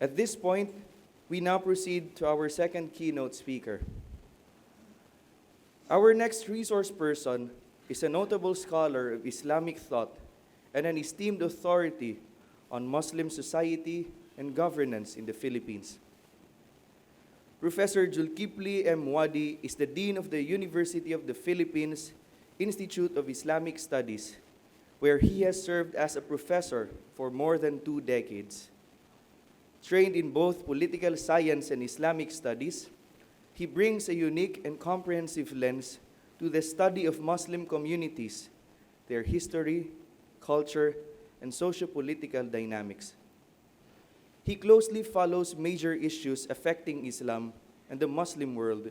At this point, we now proceed to our second keynote speaker. Our next resource person is a notable scholar of Islamic thought and an esteemed authority on Muslim society and governance in the Philippines. Professor Julkipli M. Wadi is the Dean of the University of the Philippines Institute of Islamic Studies, where he has served as a professor for more than 2 decades. Trained in both political science and Islamic studies, he brings a unique and comprehensive lens to the study of Muslim communities, their history, culture, and socio-political dynamics. He closely follows major issues affecting Islam and the Muslim world,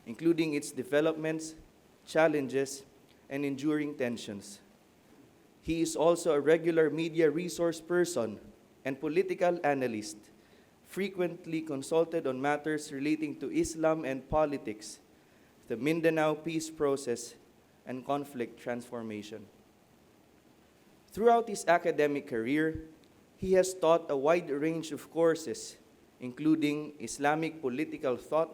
including its developments, challenges, and enduring tensions. He is also a regular media resource person and political analyst, frequently consulted on matters relating to Islam and politics, the Mindanao peace process, and conflict transformation. Throughout his academic career, he has taught a wide range of courses, including Islamic political thought,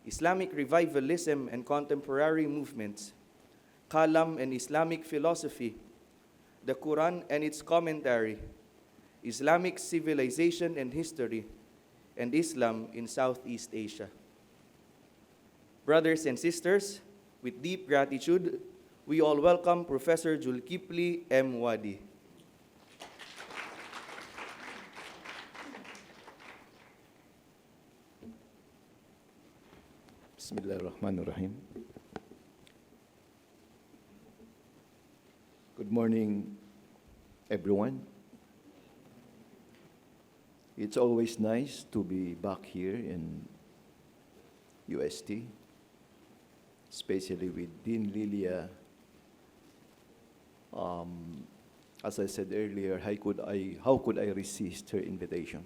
Islamic revivalism and contemporary movements, Kalam and Islamic philosophy, the Quran and its commentary, Islamic civilization and history, and Islam in Southeast Asia. Brothers and sisters, with deep gratitude, we all welcome Professor Julkipli M. Wadi. Bismillahirrahmanirrahim. Good morning, everyone. It's always nice to be back here in UST, especially with Dean Lilia. As I said earlier, how could I resist her invitation?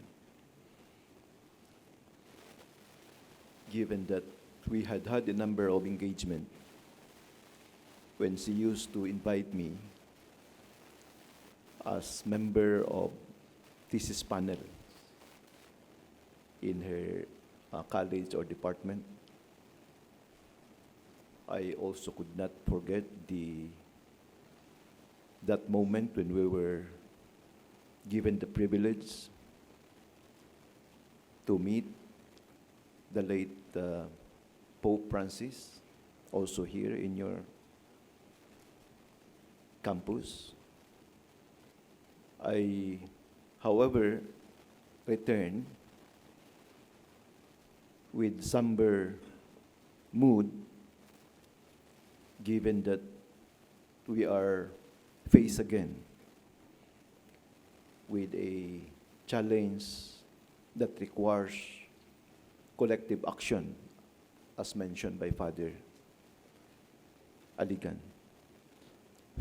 Given that we had a number of engagement when she used to invite me as member of thesis panel in her college or department. I also could not forget that moment when we were given the privilege to meet the late Pope Francis, also here in your campus. I, however, returned with somber mood, given that we are faced again with a challenge that requires collective action, as mentioned by Father Aligan.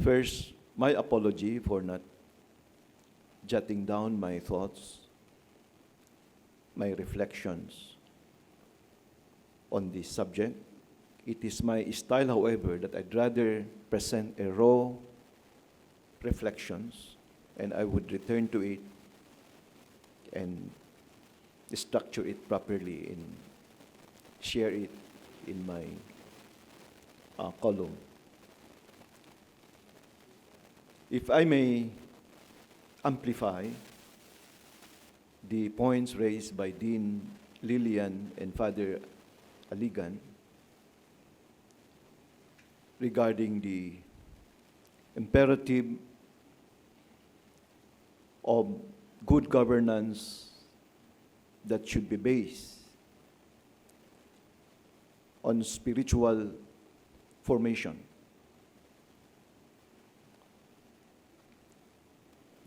First, my apology for not jotting down my thoughts, my reflections on this subject. It is my style, however, that I'd rather present a raw reflections, and I would return to it and structure it properly and share it in my column. If I may amplify the points raised by Dean Lillian and Father Aligan regarding the imperative of good governance that should be based on spiritual formation.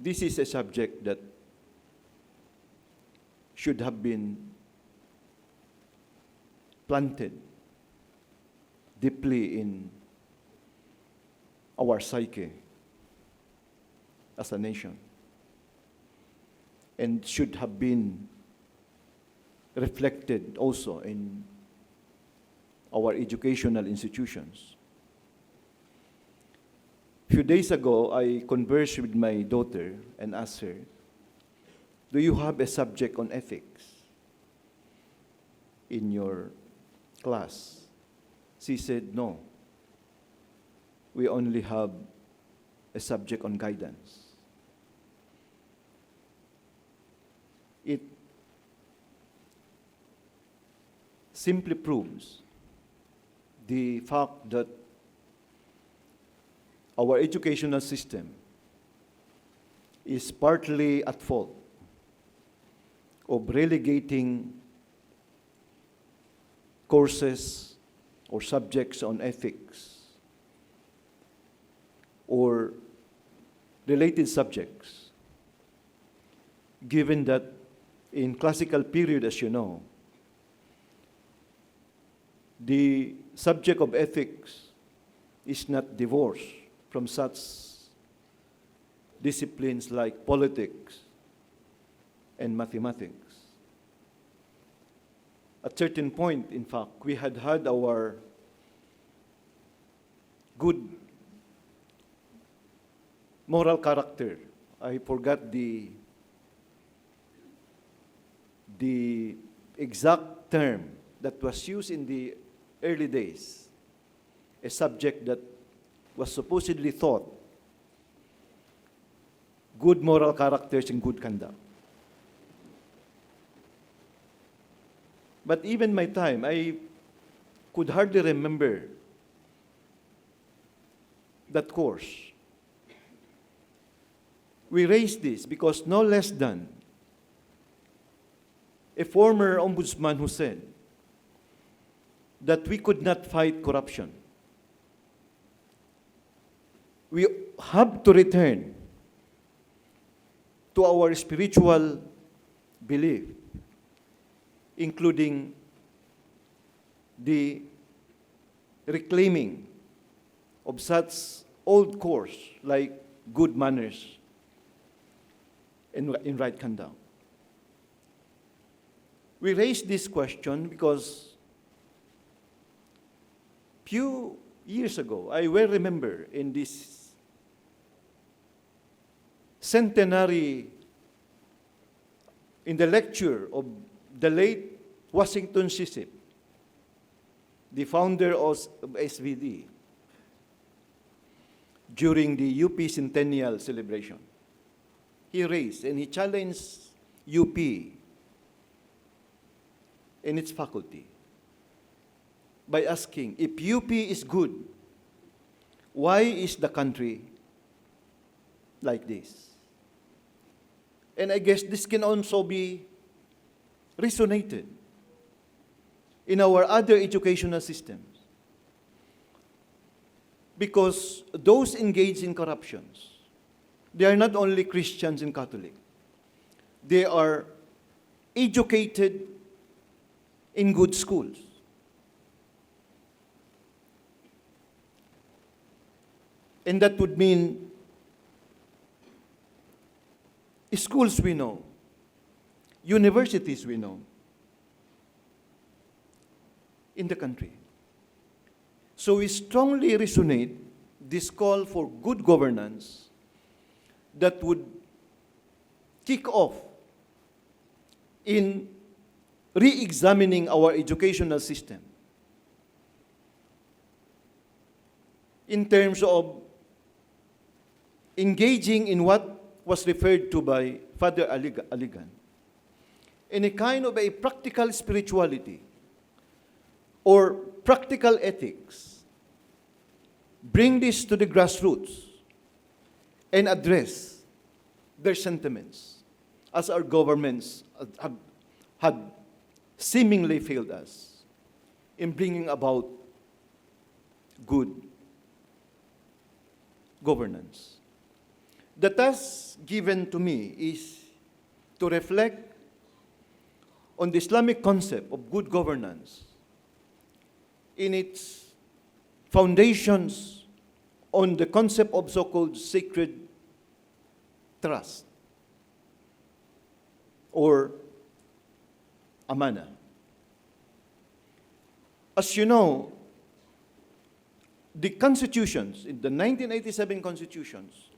This is a subject that should have been planted deeply in our psyche as a nation, and should have been reflected also in our educational institutions. A few days ago, I conversed with my daughter and asked her do you have a subject on ethics in your class? She said, no. We only have a subject on guidance. It simply proves the fact that our educational system is partly at fault of relegating courses or subjects on ethics or related subjects, given that in classical period, as you know, the subject of ethics is not divorced from such disciplines like politics and mathematics. At certain point, in fact, we had our good moral character. I forgot the exact term that was used in the early days, a subject that was supposedly taught good moral characters and good conduct. But even my time, I could hardly remember that course. We raised this because no less than a former ombudsman who said that we could not fight corruption. We have to return to our spiritual belief, including the reclaiming of such old course like good manners and right conduct. We raised this question because few years ago, I well remember in this centenary, in the lecture of the late Washington Sisip, the founder of SVD, during the UP Centennial celebration. He raised and he challenged UP and its faculty by asking, if UP is good, why is the country like this? And I guess this can also be resonated in our other educational systems. Because those engaged in corruptions, they are not only Christians and Catholic. They are educated in good schools. And that would mean schools we know, universities we know in the country. So we strongly resonate this call for good governance that would kick off in re-examining our educational system in terms of engaging in what was referred to by Father Aligan in a kind of a practical spirituality or practical ethics. Bring this to the grassroots and address their sentiments, as our governments had seemingly failed us in bringing about good governance. The task given to me is to reflect on the Islamic concept of good governance in its foundations on the concept of so-called sacred trust or Amanah. As you know, the constitutions, in the 1987 constitutions,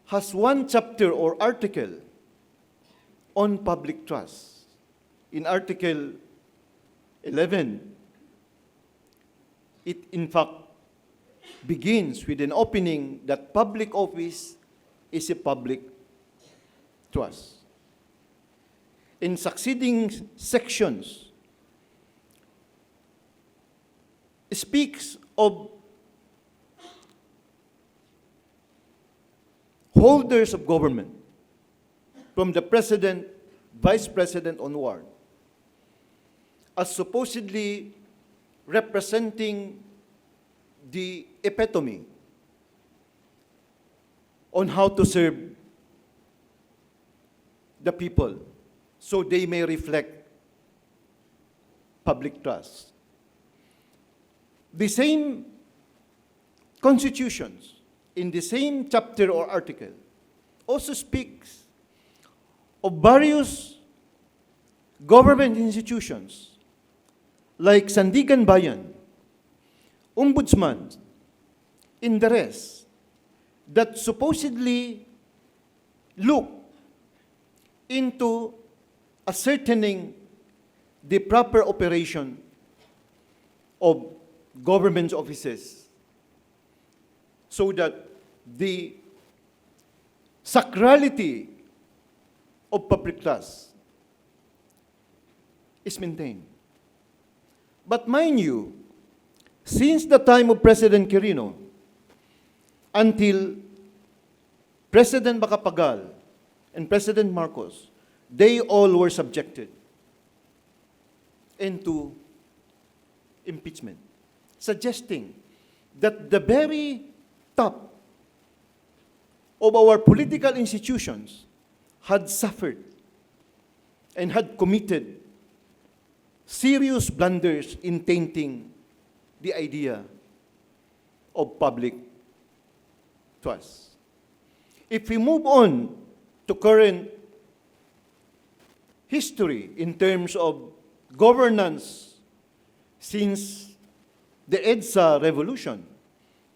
has one chapter or article on public trust. In Article 11, it in fact begins with an opening that public office is a public trust. In succeeding sections, it speaks of holders of government, from the president, vice president onward, as supposedly representing the epitome on how to serve the people so they may reflect public trust. The same constitutions, in the same chapter or article, also speaks of various government institutions like Sandigan Bayan, Ombudsman, and the rest that supposedly look into ascertaining the proper operation of government offices so that the sacrality of public trust is maintained. But mind you, since the time of President Quirino until President Macapagal and President Marcos, they all were subjected into impeachment, suggesting that the very top of our political institutions had suffered and had committed serious blunders in tainting the idea of public trust. If we move on to current history in terms of governance since the EDSA revolution,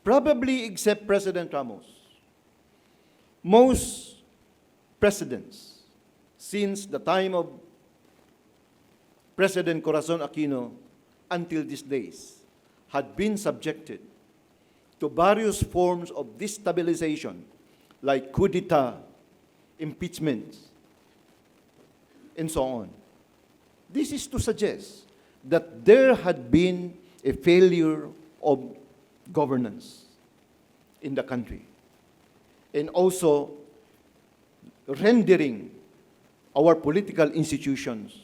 probably except President Ramos, most presidents since the time of President Corazon Aquino until these days had been subjected to various forms of destabilization like coup d'etat, impeachments, and so on. This is to suggest that there had been a failure of governance in the country, and also rendering our political institutions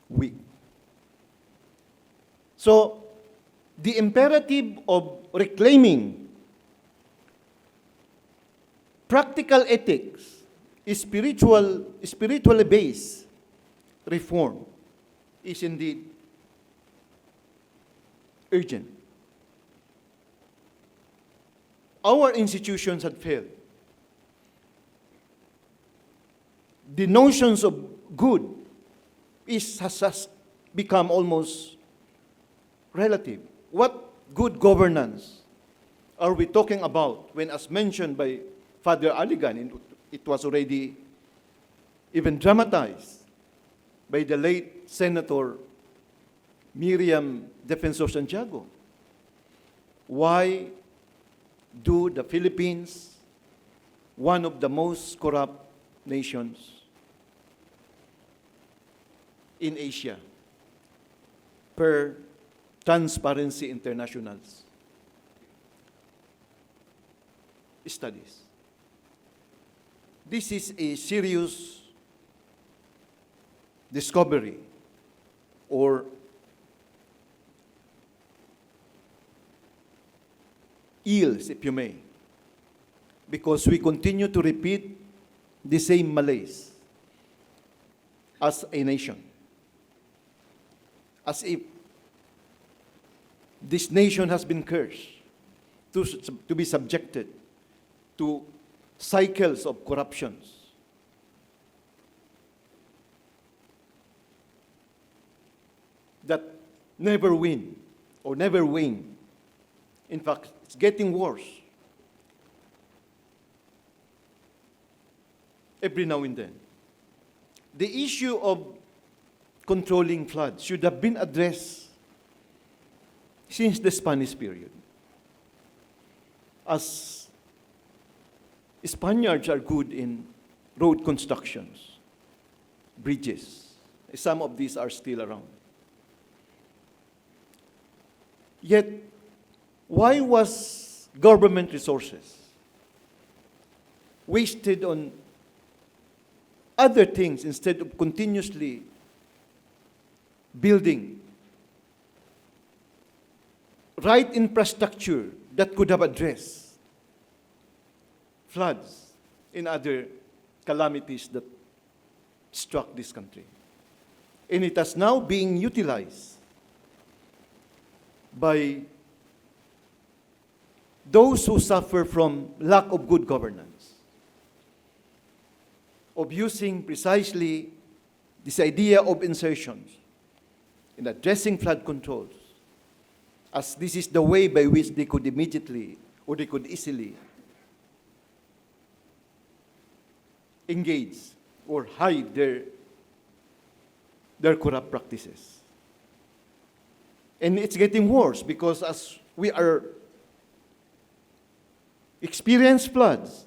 weak. So, the imperative of reclaiming practical ethics, spiritually based reform is indeed urgent. Our institutions had failed. The notions of good has become almost relative. What good governance are we talking about when, as mentioned by Father Aligan, it was already even dramatized by the late Senator Miriam Defensor Santiago? Why do the Philippines, one of the most corrupt nations in Asia, per Transparency International's studies? This is a serious discovery or ills, if you may, because we continue to repeat the same malaise as a nation, as if this nation has been cursed to be subjected to cycles of corruptions. That never win or never wane. In fact, it's getting worse every now and then. the issue of controlling floods should have been addressed since the Spanish period. As Spaniards are good in road constructions, bridges. Some of these are still around. Yet, why was government resources wasted on other things instead of continuously building right infrastructure that could have addressed floods and other calamities that struck this country? And it is now being utilized by those who suffer from lack of good governance, of using precisely this idea of insertions in addressing flood controls, as this is the way by which they could immediately or they could easily engage or hide their corrupt practices. And it's getting worse because as we are experience floods,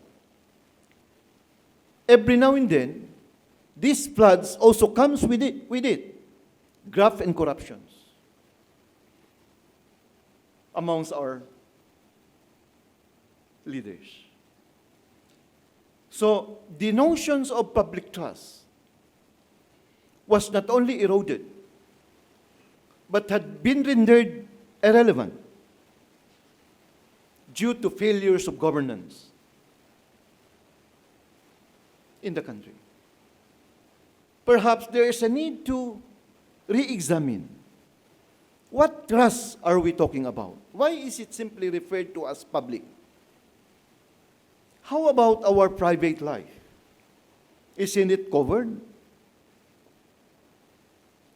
every now and then, these floods also comes with it, graft and corruptions amongst our leaders. So the notions of public trust was not only eroded, but had been rendered irrelevant due to failures of governance in the country. Perhaps there is a need to re-examine what trust are we talking about? Why is it simply referred to as public? How about our private life? Isn't it covered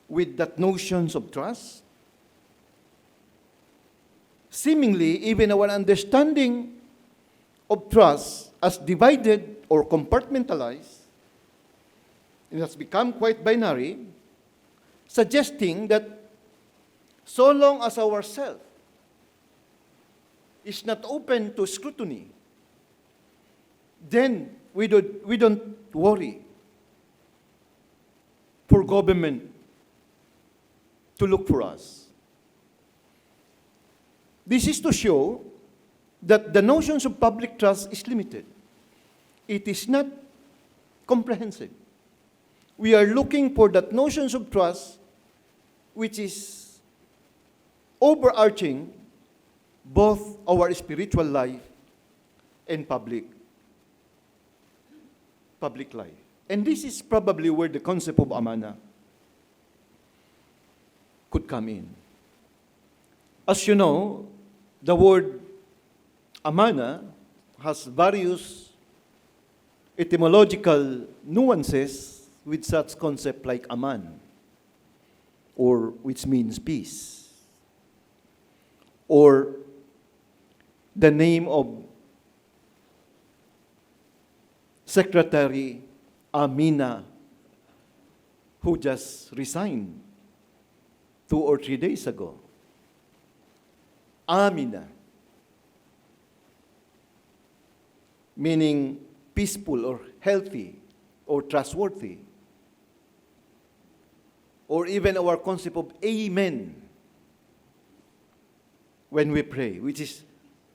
with that notions of trust? Seemingly, even our understanding of trust as divided or compartmentalized, it has become quite binary, suggesting that so long as our self is not open to scrutiny, then we don't worry for government to look for us. This is to show that the notions of public trust is limited. It is not comprehensive. We are looking for that notions of trust which is overarching both our spiritual life and public life. And this is probably where the concept of Amanah could come in. As you know, the word Amanah has various etymological nuances with such concept like Aman, or which means peace, or the name of Secretary Amina, who just resigned 2 or 3 days ago. Amina, meaning peaceful or healthy or trustworthy. Or even our concept of amen when we pray, which is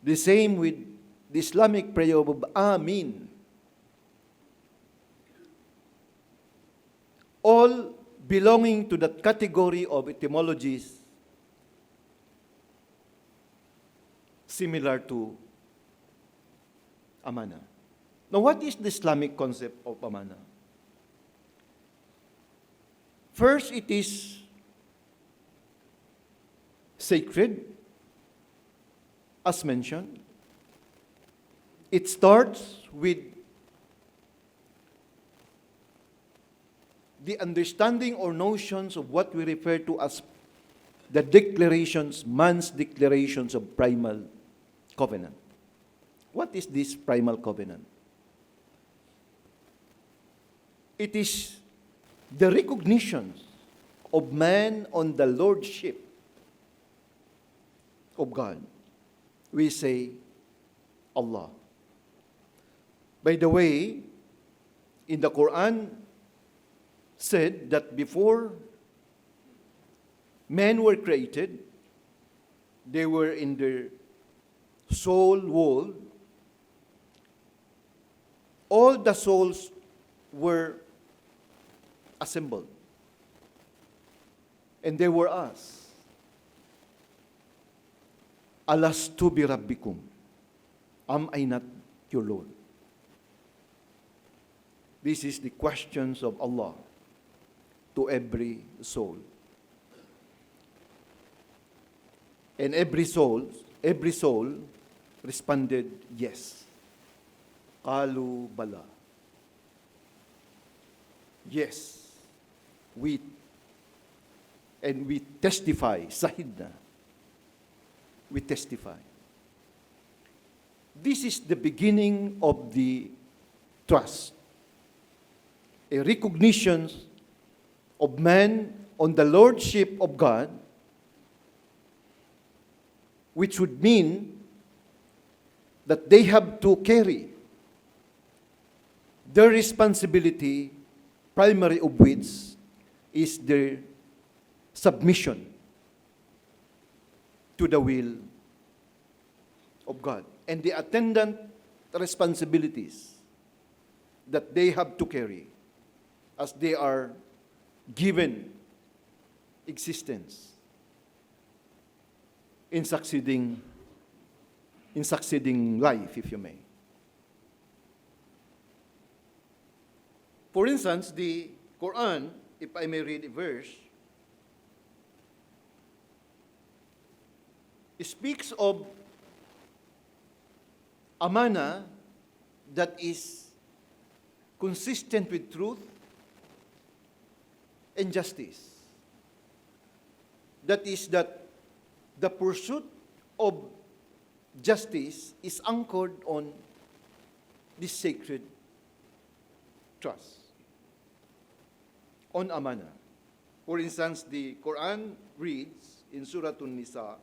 the same with the Islamic prayer of Amin. All belonging to that category of etymologies similar to Amanah. Now, what is the Islamic concept of Amanah? First, it is sacred, as mentioned. It starts with the understanding or notions of what we refer to as the declarations, man's declarations of primal covenant. What is this primal covenant? It is the recognition of man on the lordship of God, we say Allah. By the way, in the Quran said that before men were created, they were in their soul world. All the souls were assembled. And they were asked, Alastu bi Rabbikum? Am I not your Lord? This is the questions of Allah to every soul. And every soul responded, yes. Qalu bala. Yes, we testify, sahidna. We testify. This is the beginning of the trust. A recognition of man on the lordship of God, which would mean that they have to carry their responsibility, primary of which is their submission to the will of God and the attendant responsibilities that they have to carry as they are given existence in succeeding life, if you may. For instance, the Quran, if I may read a verse, it speaks of Amanah that is consistent with truth and justice. That is that the pursuit of justice is anchored on this sacred trust, on Amanah. For instance, the Quran reads in Surah An-Nisa,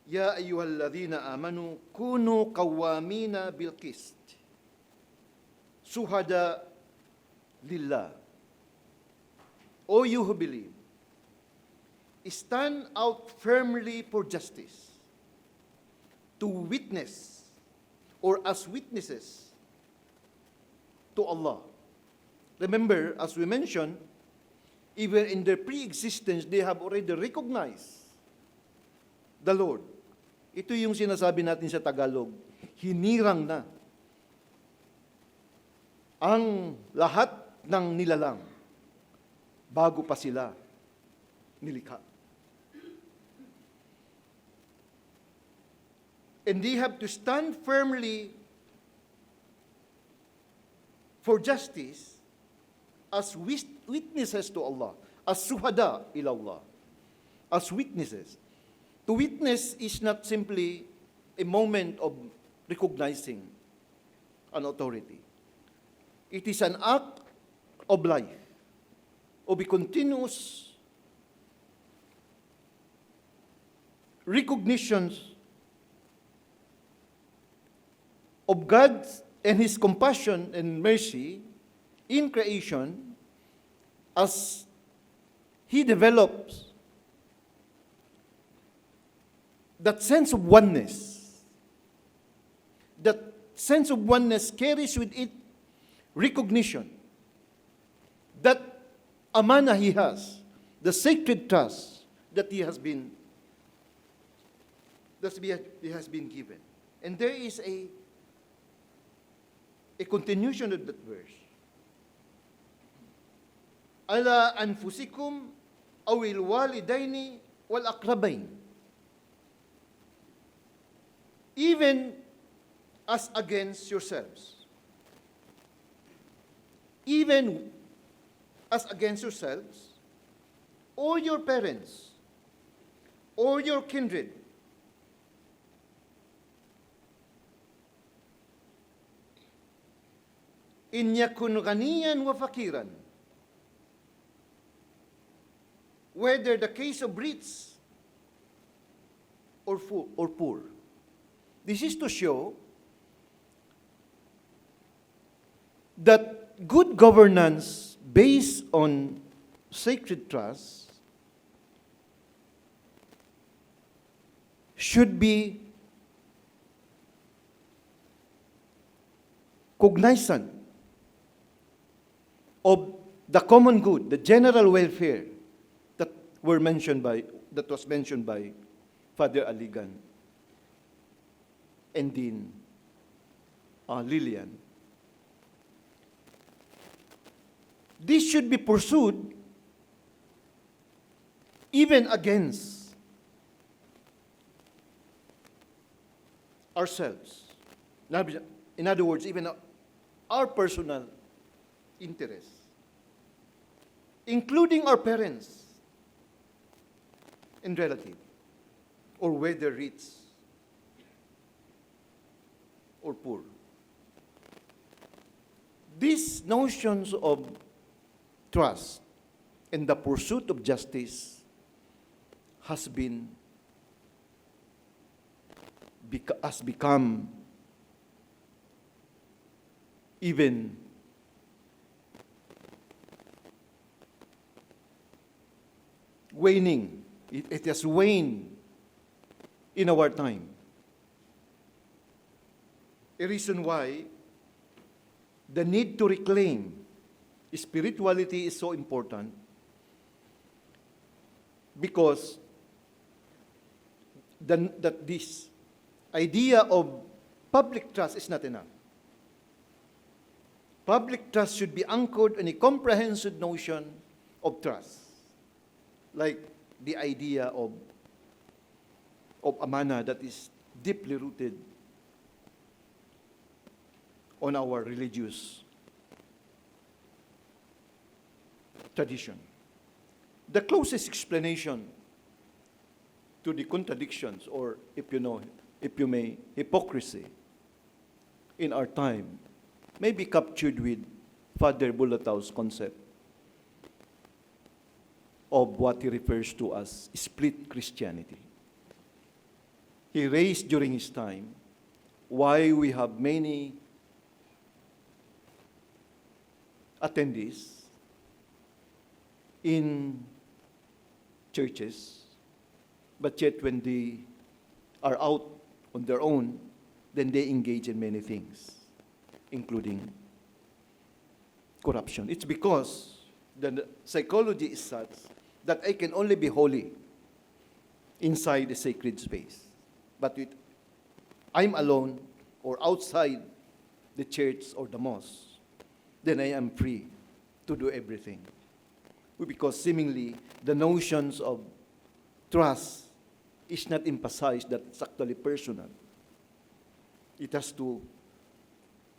Ya ayyuhalladhina amanu kunu qawwamina bilqist suhada lillah. O you who believe, stand out firmly for justice, to witness or as witnesses to Allah. Remember, as we mentioned, even in their pre-existence, they have already recognized the Lord. Ito yung sinasabi natin sa Tagalog, hinirang na ang lahat ng nilalang bago pa sila nilikha. And they have to stand firmly for justice as witnesses to Allah, as suhada ilallah, as witnesses. To witness is not simply a moment of recognizing an authority. It is an act of life, of a continuous recognition of God and His compassion and mercy in creation as He develops that sense of oneness. That sense of oneness carries with it recognition that Amanah He has, the sacred trust that He has been given. And there is a continuation of that verse. Ala anfusikum awil walidaini wal aqrabain. Even as against yourselves. Even as against yourselves, or your parents, or your kindred. In yakun ghaniyan wa fakiran, whether the case of rich or poor. This is to show that good governance based on sacred trust should be cognizant of the common good, the general welfare that was mentioned by Father Aligan and Dean Lillian. This should be pursued even against ourselves. In other words, even our personal interests, including our parents and relatives, or whether rich or poor. These notions of trust and the pursuit of justice has become even waning. It has waned in our time. A reason why the need to reclaim spirituality is so important, because that this idea of public trust is not enough. Public trust should be anchored in a comprehensive notion of trust, like the idea of Amanah that is deeply rooted on our religious tradition. The closest explanation to the contradictions, or if you may, hypocrisy in our time may be captured with Father Bulatau's concept of what he refers to as split Christianity. He raised during his time why we have many attendees in churches, but yet when they are out on their own, then they engage in many things, including corruption. It's because the psychology is such that I can only be holy inside a sacred space. But I'm alone or outside the church or the mosque, then I am free to do everything. Because seemingly the notions of trust is not emphasized that it's actually personal. It has to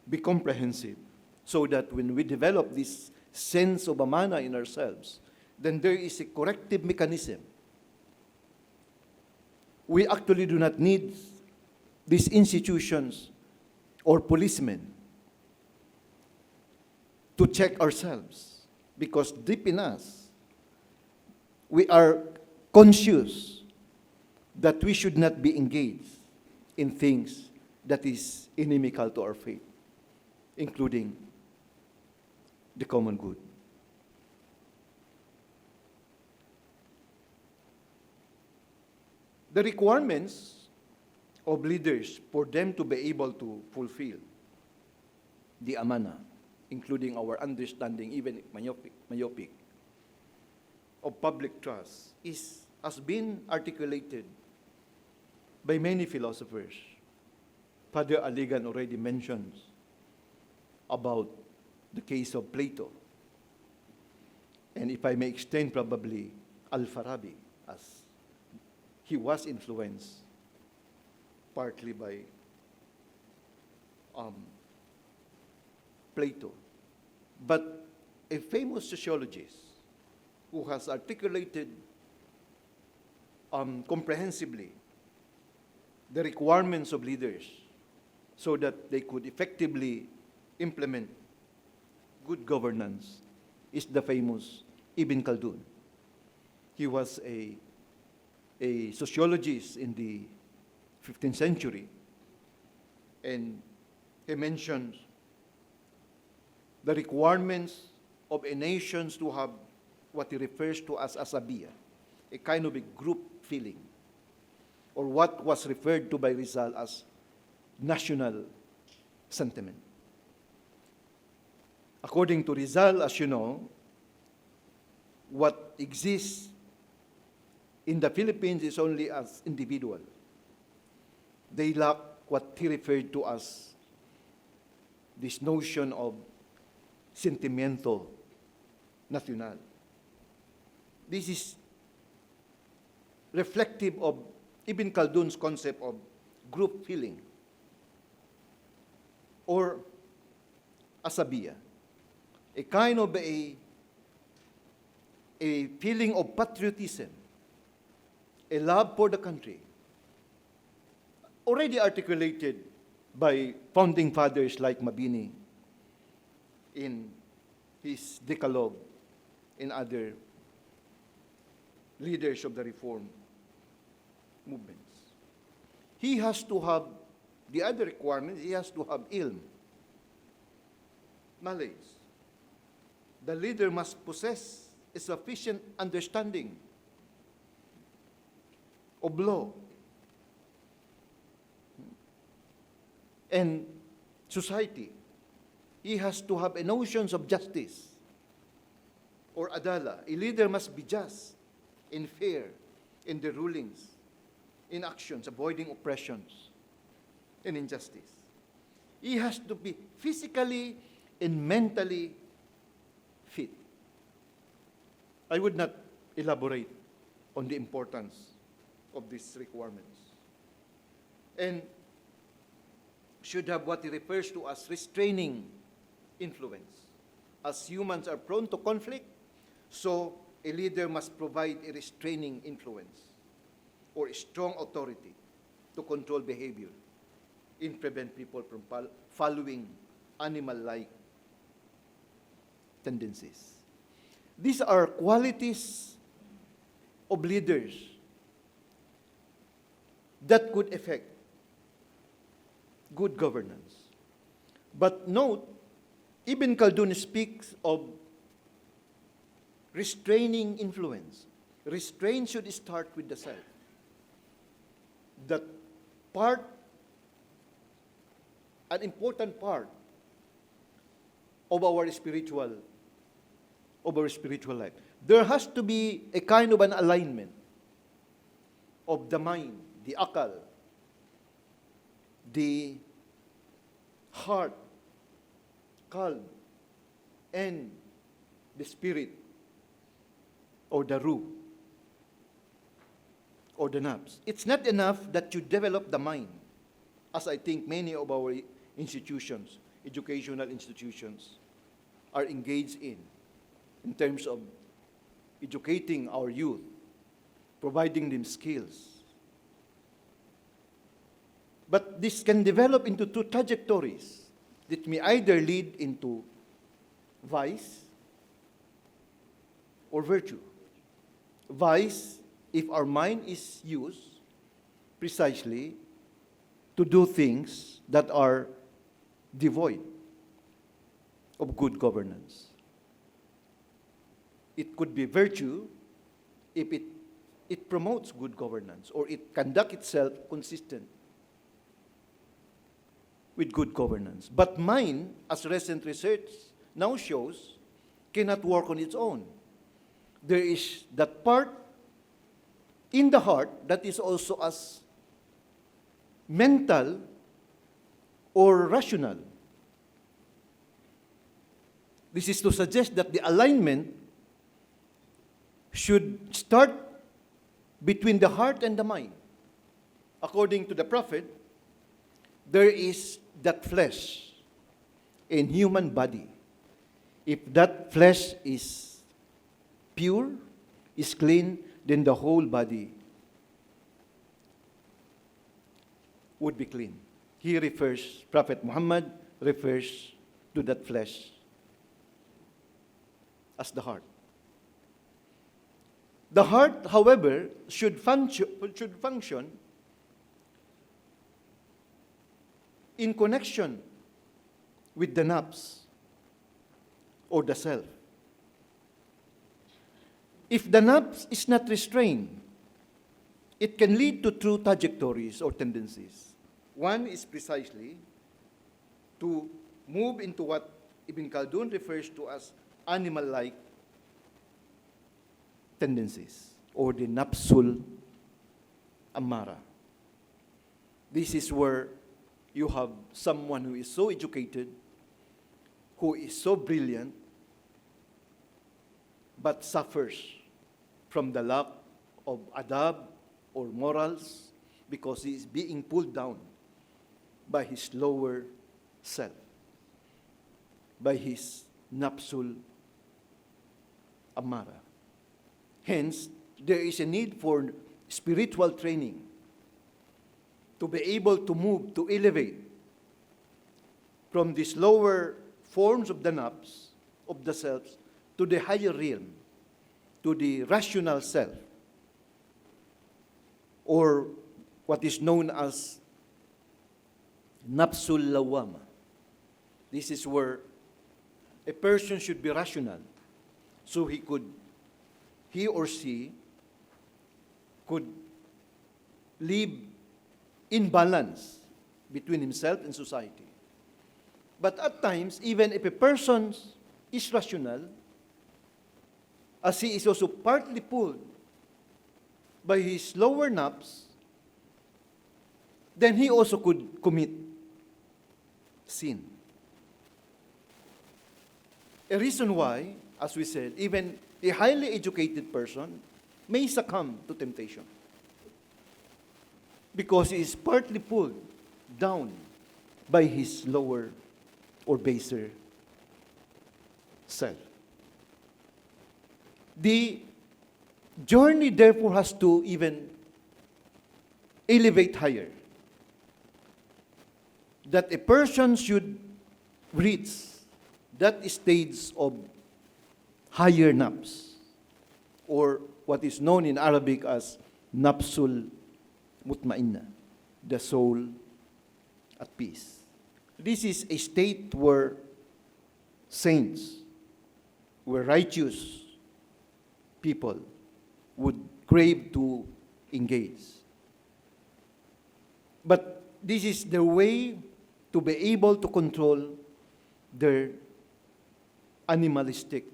be comprehensive, so that when we develop this sense of Amanah in ourselves, then there is a corrective mechanism. We actually do not need these institutions or policemen to check ourselves, because deep in us, we are conscious that we should not be engaged in things that is inimical to our faith, including the common good. The requirements of leaders for them to be able to fulfill the Amanah, including our understanding, even myopic, of public trust, has been articulated by many philosophers. Father Aligan already mentions about the case of Plato. And if I may extend, probably Al-Farabi, as he was influenced partly by Plato. But a famous sociologist who has articulated comprehensively the requirements of leaders so that they could effectively implement good governance is the famous Ibn Khaldun. He was a sociologist in the 15th century, and he mentions the requirements of a nation to have what he refers to as asabiya, a kind of a group feeling, or what was referred to by Rizal as national sentiment. According to Rizal, as you know, what exists in the Philippines is only as individual. They lack what he referred to as this notion of sentimiento nacional. This is reflective of Ibn Khaldun's concept of group feeling or asabiya, a kind of a feeling of patriotism, a love for the country, already articulated by founding fathers like Mabini in his Decalogue, in other leaders of the reform movements. He has to have the other requirement, he has to have ilm, knowledge. The leader must possess a sufficient understanding of law and society. He has to have a notions of justice or adala. A leader must be just and fair in the rulings, in actions, avoiding oppressions and injustice. He has to be physically and mentally fit. I would not elaborate on the importance of these requirements. And should have what he refers to as restraining influence. As humans are prone to conflict, so a leader must provide a restraining influence or a strong authority to control behavior and prevent people from following animal-like tendencies. These are qualities of leaders that could affect good governance. But note, Ibn Khaldun speaks of restraining influence. Restraint should start with the self. That part, an important part of our spiritual life. There has to be a kind of an alignment of the mind, the akal, the heart, qalb, and the spirit, or the ruh, or the nafs. It's not enough that you develop the mind, as I think many of our institutions, educational institutions, are engaged in terms of educating our youth, providing them skills. But this can develop into two trajectories that may either lead into vice or virtue. Vice, if our mind is used precisely to do things that are devoid of good governance. It could be virtue if it promotes good governance or it conducts itself consistent with good governance. But mind, as recent research now shows, cannot work on its own. There is that part in the heart that is also as mental or rational. This is to suggest that the alignment should start between the heart and the mind. According to the Prophet, there is that flesh in human body. If that flesh is pure, is clean, then the whole body would be clean. Prophet Muhammad refers to that flesh as the heart. The heart, however, should function in connection with the nafs or the self. If the nafs is not restrained, it can lead to two trajectories or tendencies. One is precisely to move into what Ibn Khaldun refers to as animal-like tendencies, or the nafsul ammara. This is where you have someone who is so educated, who is so brilliant, but suffers from the lack of adab or morals because he is being pulled down by his lower self, by his nafsul ammara. Hence, there is a need for spiritual training to be able to move, to elevate from these lower forms of the nafs, of the selves, to the higher realm, to the rational self, or what is known as nafsul lawama. This is where a person should be rational, so he or she could live in balance between himself and society. But at times, even if a person is rational, as he is also partly pulled by his lower nafs, then he also could commit sin. A reason why, as we said, even a highly educated person may succumb to temptation because he is partly pulled down by his lower or baser self. The journey, therefore, has to even elevate higher. That a person should reach that stage of higher nafs, or what is known in Arabic as nafsul mutmainna, the soul at peace. This is a state where saints, where righteous people would crave to engage. But this is the way to be able to control their animalistic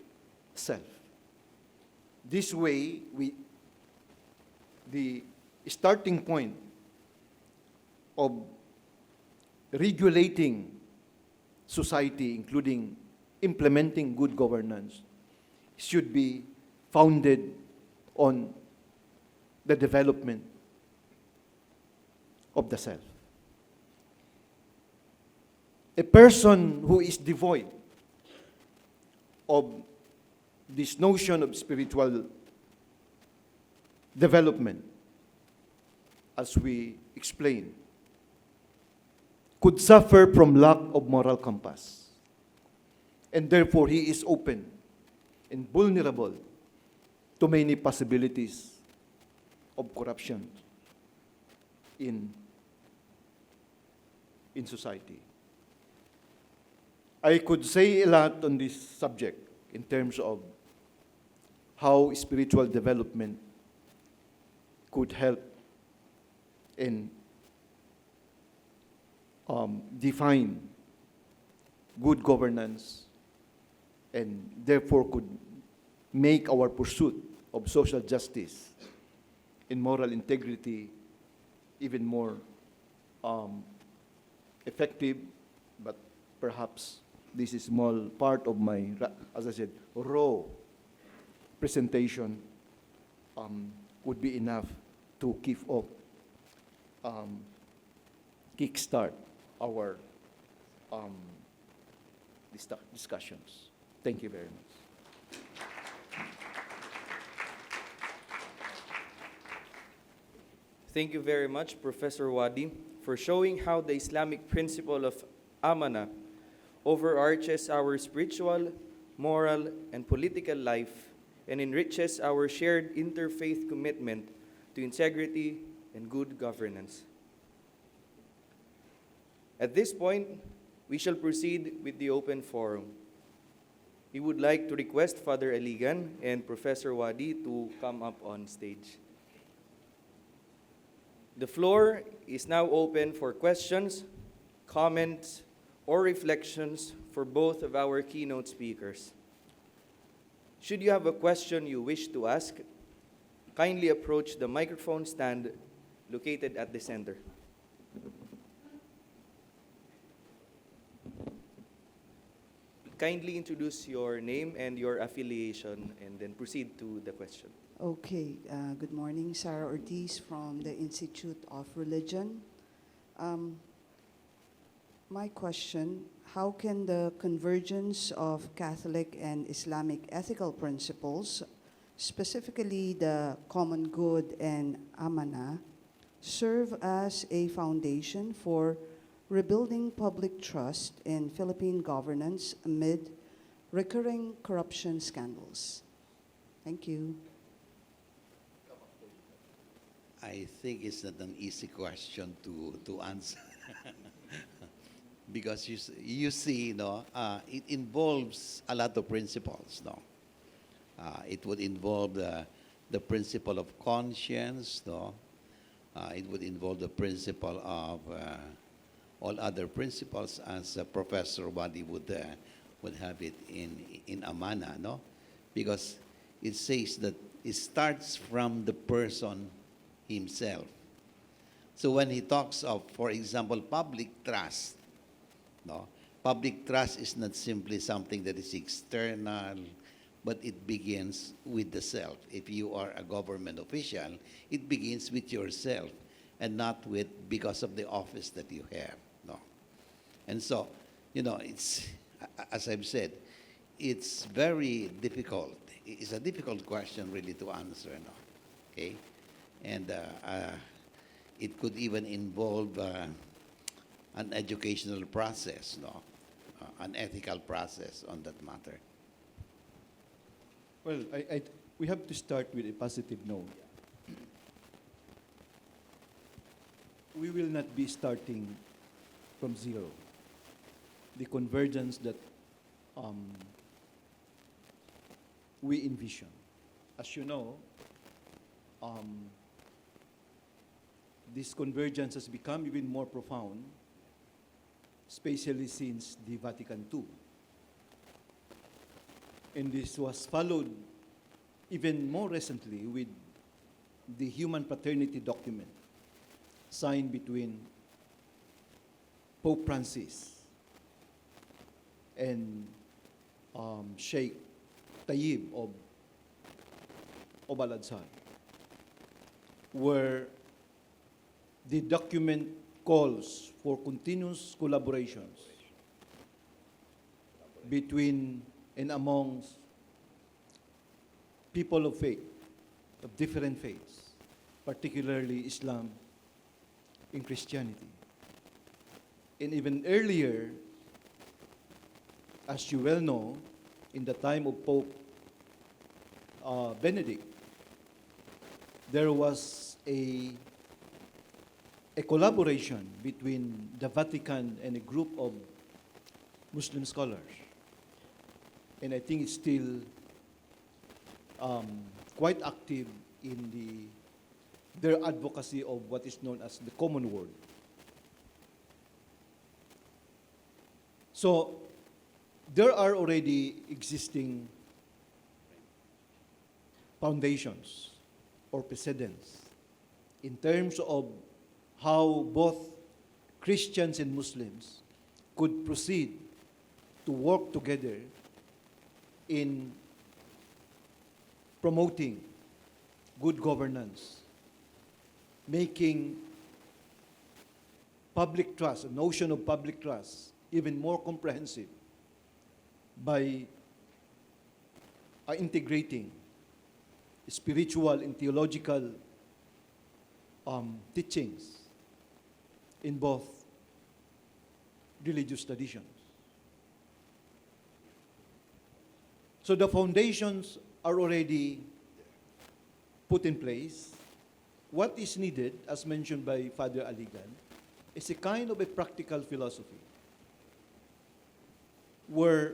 self. This way, the starting point of regulating society, including implementing good governance, should be founded on the development of the self. A person who is devoid of this notion of spiritual development, as we explained, could suffer from lack of moral compass. And therefore, he is open and vulnerable to many possibilities of corruption in society. I could say a lot on this subject in terms of how spiritual development could help in define good governance, and therefore could make our pursuit of social justice and moral integrity even more effective. But perhaps this is small part of my, as I said, raw presentation would be enough to kickstart our discussions. Thank you very much. Thank you very much, Professor Wadi, for showing how the Islamic principle of Amanah overarches our spiritual, moral, and political life and enriches our shared interfaith commitment to integrity and good governance. At this point, we shall proceed with the open forum. We would like to request Father Aligan and Professor Wadi to come up on stage. The floor is now open for questions, comments, or reflections for both of our keynote speakers. Should you have a question you wish to ask, kindly approach the microphone stand located at the center. Kindly introduce your name and your affiliation and then proceed to the question. Okay, good morning. Sarah Ortiz from the Institute of Religion. My question, how can the convergence of Catholic and Islamic ethical principles, specifically the common good and Amanah, serve as a foundation for rebuilding public trust in Philippine governance amid recurring corruption scandals? Thank you. I think it's not an easy question to answer. Because you see, it involves a lot of principles, no? It would involve the principle of conscience, no? It would involve the principle of all other principles, as Professor Wadi would have it in Amanah, no? Because it says that it starts from the person himself. So when he talks of, for example, public trust, no, public trust is not simply something that is external, but it begins with the self. If you are a government official, it begins with yourself and not with because of the office that you have. No, and so it's, as I've said, it's very difficult. It's a difficult question really to answer. No, okay. And it could even involve an educational process, no, an ethical process on that matter. Well, we have to start with a positive note. We will not be starting from zero. The convergence that we envision. As you know, this convergence has become even more profound, especially since the Vatican II. And this was followed even more recently with the human paternity document signed between Pope Francis and Sheikh Tayyib of Al-Azhar, where the document calls for continuous collaborations between and amongst people of faith, of different faiths, particularly Islam and Christianity. And even earlier, as you well know, in the time of Pope Benedict, there was a collaboration between the Vatican and a group of Muslim scholars. And I think it's still quite active in their advocacy of what is known as the common world. So there are already existing foundations or precedents in terms of how both Christians and Muslims could proceed to work together in promoting good governance, making public trust, a notion of public trust, even more comprehensive by integrating spiritual and theological teachings in both religious traditions. So the foundations are already put in place. What is needed, as mentioned by Father Aligan, is a kind of a practical philosophy where,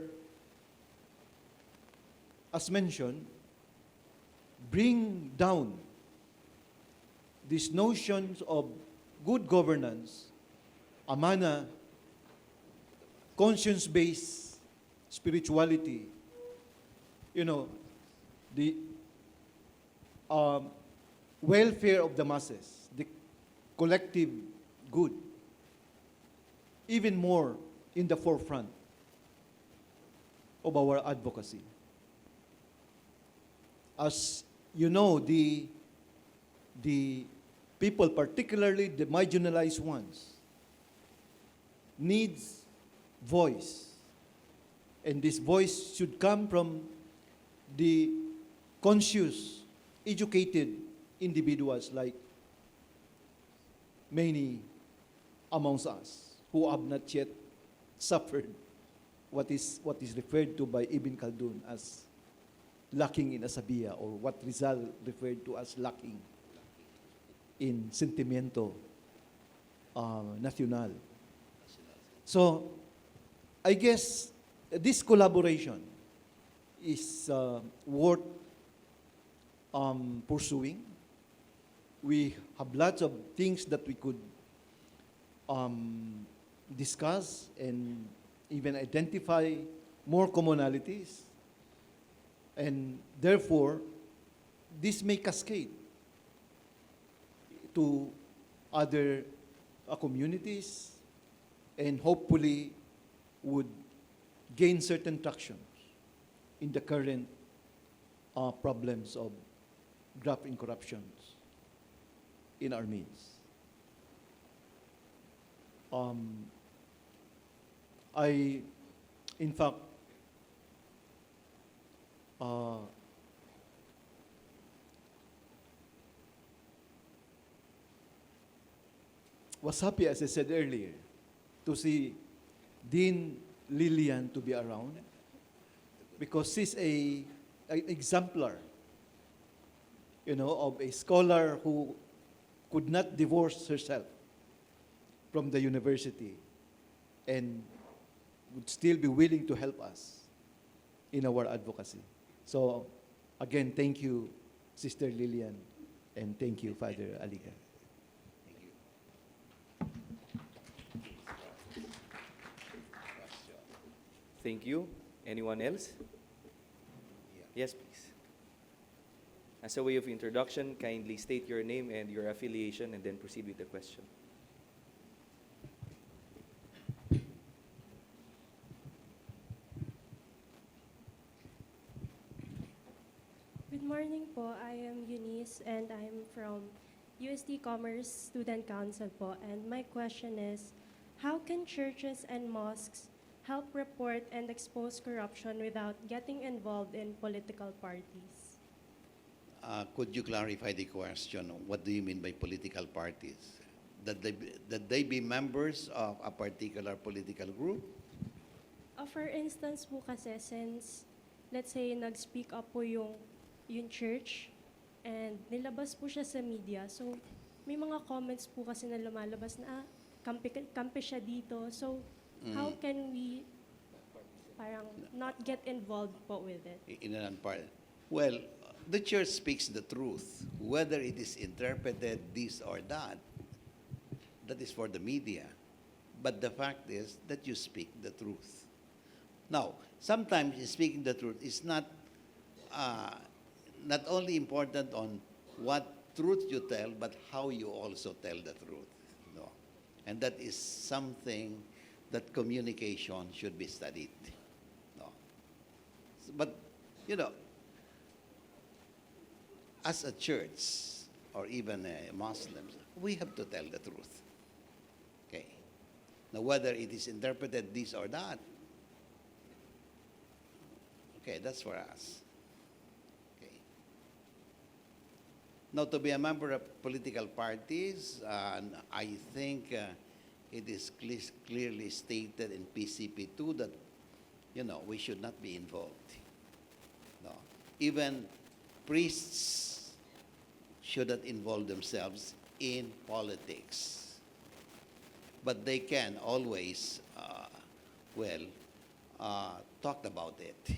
as mentioned, bring down these notions of good governance, Amanah, conscience-based spirituality, the welfare of the masses, the collective good, even more in the forefront of our advocacy. As you know, the people, particularly the marginalized ones, needs voice. And this voice should come from the conscious, educated individuals like many amongst us who have not yet suffered what is referred to by Ibn Khaldun as lacking in asabiya, or what Rizal referred to as lacking in sentimiento nacional. So, I guess this collaboration is worth pursuing. We have lots of things that we could discuss and even identify more commonalities. And therefore, this may cascade to other communities and hopefully would gain certain traction in the current problems of graft and corruptions in our midst. In fact, was happy, as I said earlier, to see Dean Lillian to be around, because she's an exemplar, of a scholar who could not divorce herself from the university and would still be willing to help us in our advocacy. So, again, thank you, Sister Lillian, and thank you, Father Aligan. Thank you. Anyone else? Yes, please. As a way of introduction, kindly state your name and your affiliation and then proceed with the question. Good morning po. I am Eunice and I'm from UST Commerce Student Council po. And my question is, how can churches and mosques help report and expose corruption without getting involved in political parties? Could you clarify the question? What do you mean by political parties? That they be members of a particular political group? For instance po kasi, since let's say nag-speak up po yung church and nilabas po siya sa media, so may mga comments po kasi na lumalabas na kampi siya dito. So how can we parang not get involved po with it? In an part. Well, the church speaks the truth. Whether it is interpreted this or that is for the media. But the fact is that you speak the truth. Now, sometimes speaking the truth is not only important on what truth you tell, but how you also tell the truth. No? And that is something that communication should be studied. No? But, as a church, or even Muslims, we have to tell the truth. Okay? Now, whether it is interpreted this or that, okay, that's for us. Okay. Now, to be a member of political parties, I think it is clearly stated in PCP2 that, we should not be involved. No. even priests shouldn't involve themselves in politics. But they can always, talk about it.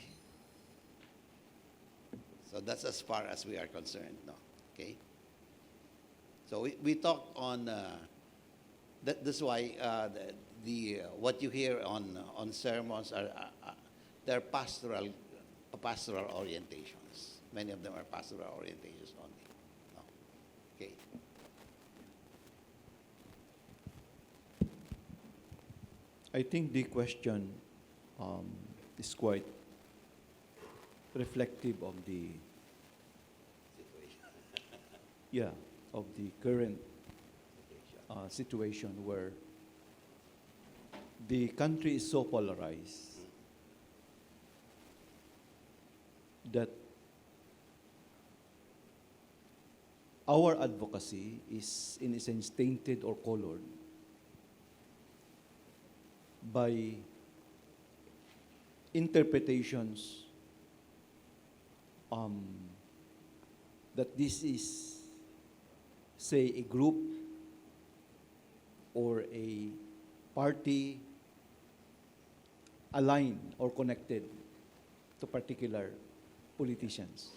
So that's as far as we are concerned, no? Okay? So we talk on, that's why what you hear on sermons they're pastoral orientations. Many of them are pastoral orientations only. No? Okay. I think the question is quite reflective of the of the current situation where the country is so polarized that our advocacy is in a sense tainted or colored by interpretations that this is, say, a group or a party aligned or connected to particular politicians.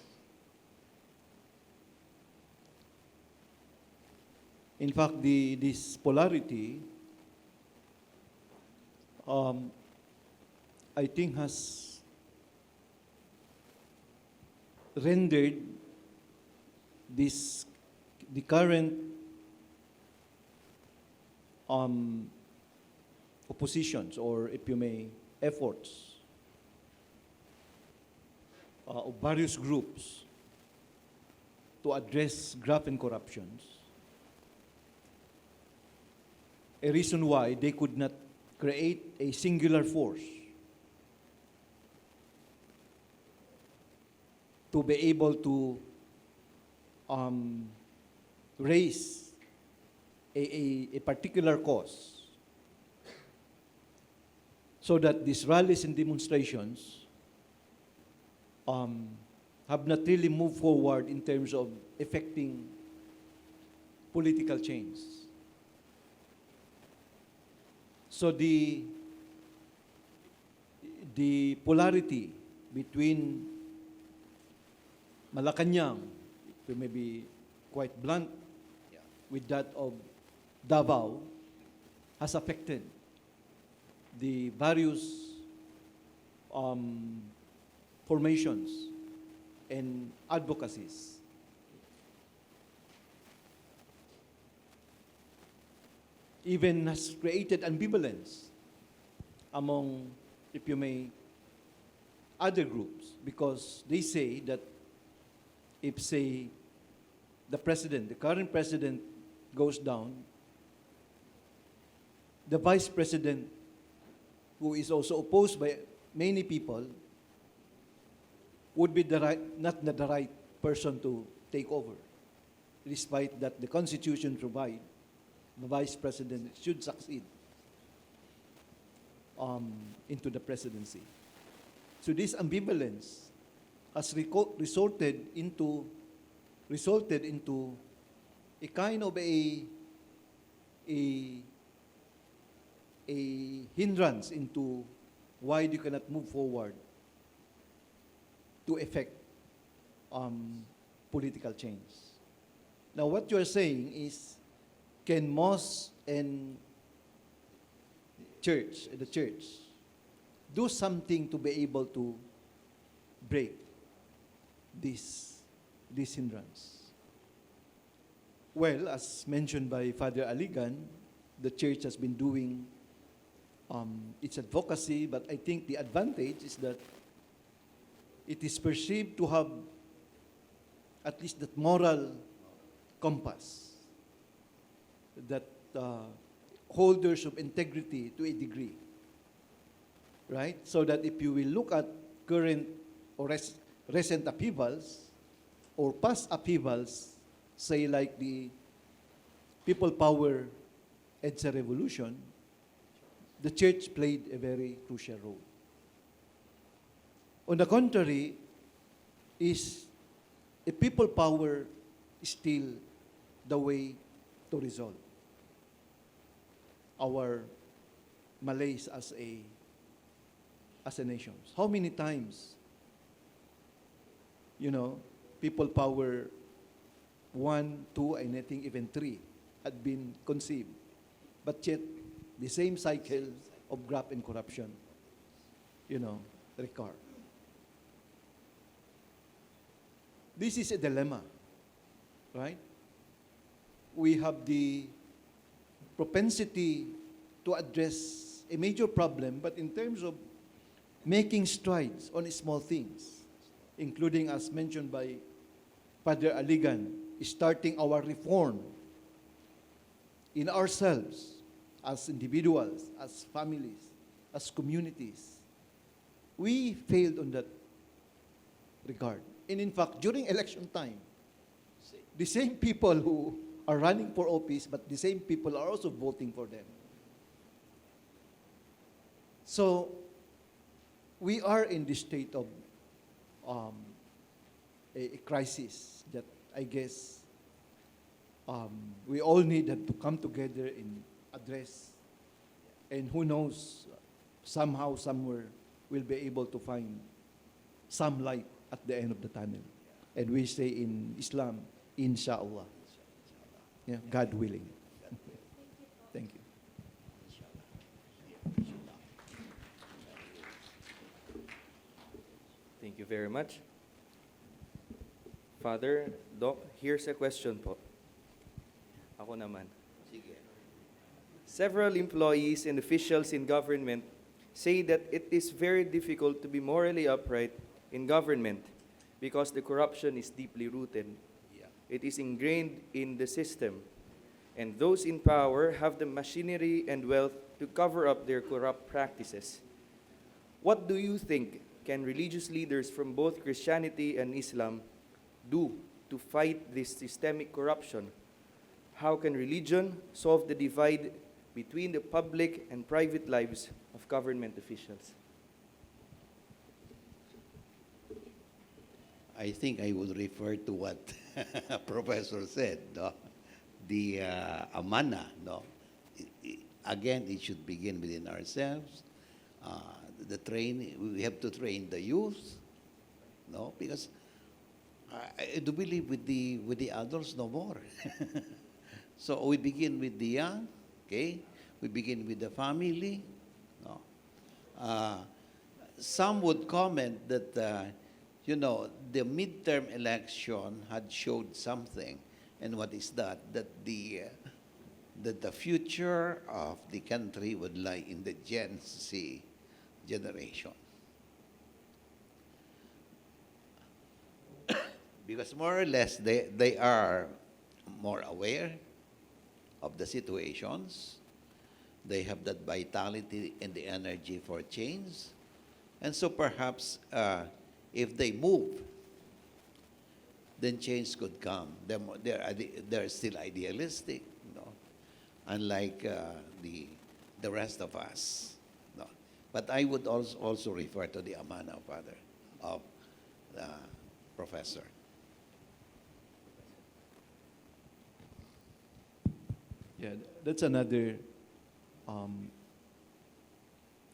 In fact, this polarity, I think, has rendered the current oppositions, or if you may, efforts of various groups to address graft and corruptions, a reason why they could not create a singular force to be able to raise a particular cause, so that these rallies and demonstrations have not really moved forward in terms of effecting political change. So the polarity between Malacanang, to maybe quite blunt, with that of Davao, has affected the various formations and advocacies. Even has created ambivalence among, if you may, other groups, because they say that if, say, the current president goes down, the vice president, who is also opposed by many people, would be not the right person to take over, despite that the Constitution provides the vice president should succeed into the presidency. So this ambivalence has resulted into a kind of a hindrance into why you cannot move forward to effect political change. Now, what you are saying is, can mosque and the church, do something to be able to break this hindrance? Well, as mentioned by Father Aligan, the church has been doing its advocacy, but I think the advantage is that it is perceived to have at least that moral compass, that holders of integrity to a degree, right? So that if you will look at current or recent upheavals or past upheavals, say like the People Power EDSA revolution, the church played a very crucial role. On the contrary, is a people power still the way to resolve our malaise as a nation? How many times, people power 1, 2, and I think even 3 had been conceived, but yet the same cycle of graft and corruption, recur. This is a dilemma, right? We have the propensity to address a major problem, but in terms of making strides on small things, including, as mentioned by Father Aligan, starting our reform in ourselves as individuals, as families, as communities, we failed on that regard. And in fact, during election time, the same people who are running for office, but the same people are also voting for them. So, we are in this state of a crisis that I guess we all need to come together and address. And who knows, somehow, somewhere, we'll be able to find some light at the end of the tunnel. And we say in Islam, Inshallah. Yeah, God willing. Thank you. Thank you very much. Father, Doc, here's a question po. Ako naman. Several employees and officials in government say that it is very difficult to be morally upright in government because the corruption is deeply rooted. It is ingrained in the system, and those in power have the machinery and wealth to cover up their corrupt practices. What do you think can religious leaders from both Christianity and Islam do to fight this systemic corruption? How can religion solve the divide between the public and private lives of government officials? I think I would refer to what Professor said, no? The Amanah, no? Again, it should begin within ourselves. We have to train the youth, no? Because I do believe with the adults no more. So we begin with the young, okay? We begin with the family, no? Some would comment that the midterm election had showed something, and what is that? That the future of the country would lie in the Gen Z generation. Because more or less they are more aware of the situations. They have that vitality and the energy for change. And so perhaps if they move, then change could come. They're still idealistic, unlike the rest of us. No. But I would also refer to the Amanah, Father, of the Professor. Yeah, that's another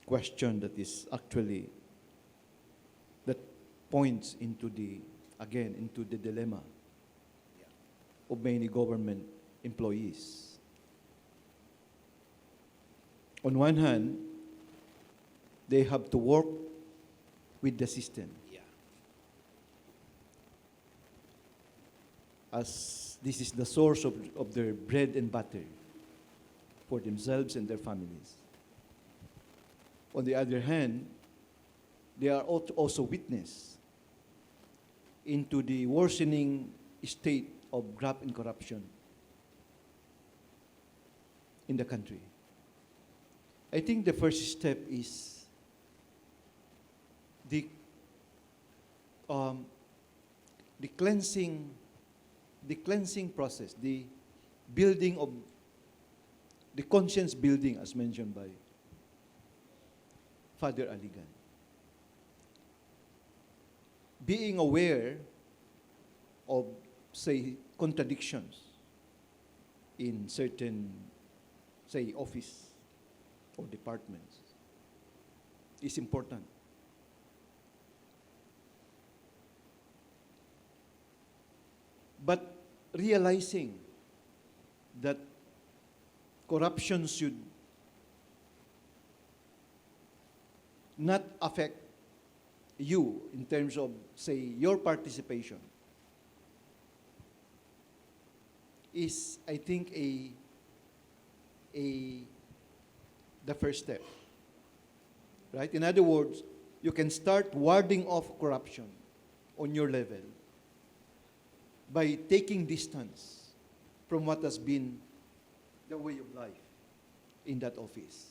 question that is actually, that points into the dilemma of many government employees. On one hand, they have to work with the system. Yeah. As this is the source of their bread and butter for themselves and their families. On the other hand, they are also witness into the worsening state of graft and corruption in the country. I think the first step is the cleansing process, the building of the conscience building, as mentioned by Father Aligan. being aware of, say, contradictions in certain, say, office or departments is important. But realizing that corruption should not affect you in terms of, say, your participation is, I think, the first step. Right? In other words, you can start warding off corruption on your level by taking distance from what has been the way of life in that office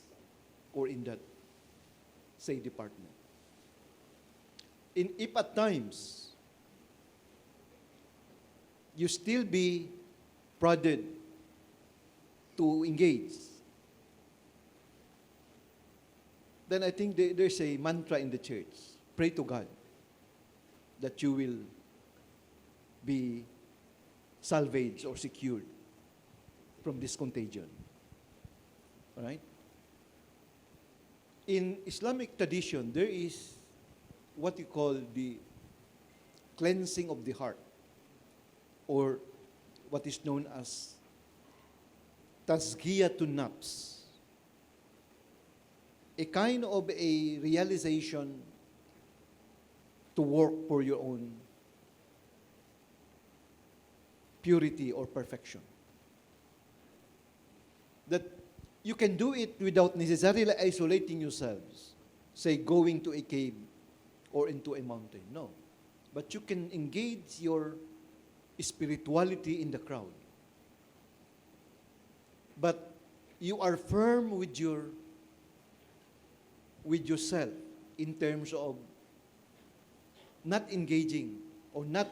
or in that, say, department. If at times you still be prodded to engage, then I think there's a mantra in the church. Pray to God that you will be salvaged or secured from this contagion. All right? In Islamic tradition, there is what you call the cleansing of the heart, or what is known as tazkiyatun nafs. A kind of a realization to work for your own purity or perfection. That you can do it without necessarily isolating yourselves, say going to a cave or into a mountain. No. But you can engage your spirituality in the crowd. But you are firm with yourself in terms of not engaging or not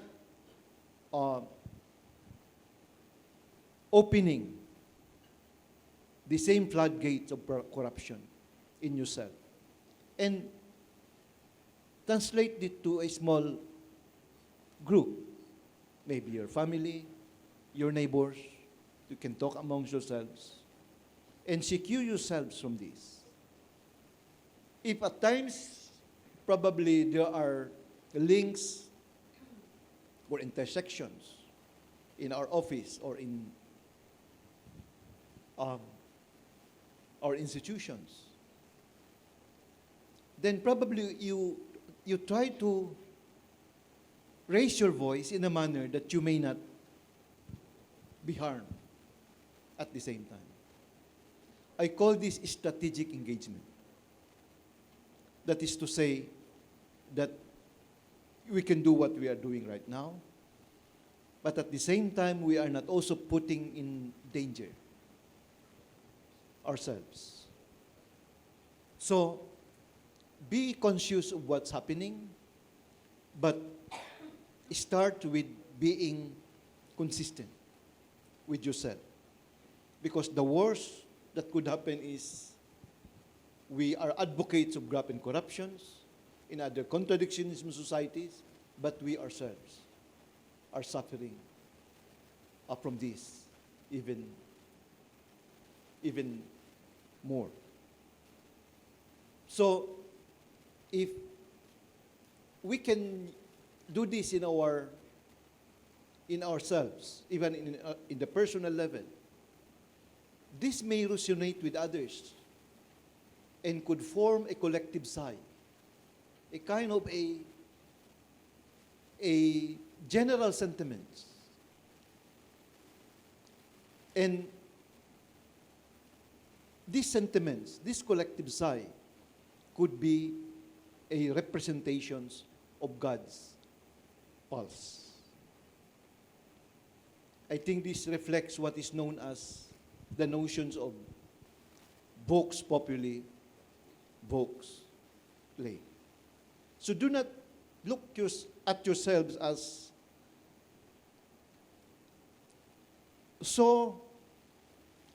opening the same floodgates of corruption in yourself. And translate it to a small group, maybe your family, your neighbors. You can talk amongst yourselves and secure yourselves from this. If at times, probably there are links or intersections in our office or in our institutions, then probably you try to raise your voice in a manner that you may not be harmed at the same time. I call this strategic engagement. That is to say that we can do what we are doing right now, but at the same time, we are not also putting in danger ourselves. So, be conscious of what's happening, but start with being consistent with yourself. Because the worst that could happen is we are advocates of graft and corruptions in other contradictions in societies, but we ourselves are suffering from this even more. So, if we can do this in ourselves, even in the personal level, this may resonate with others and could form a collective sigh, a kind of a general sentiment. And these sentiments, this collective sigh, could be a representations of God's pulse. I think this reflects what is known as the notions of vox populi, vox lay. So do not look at yourselves as so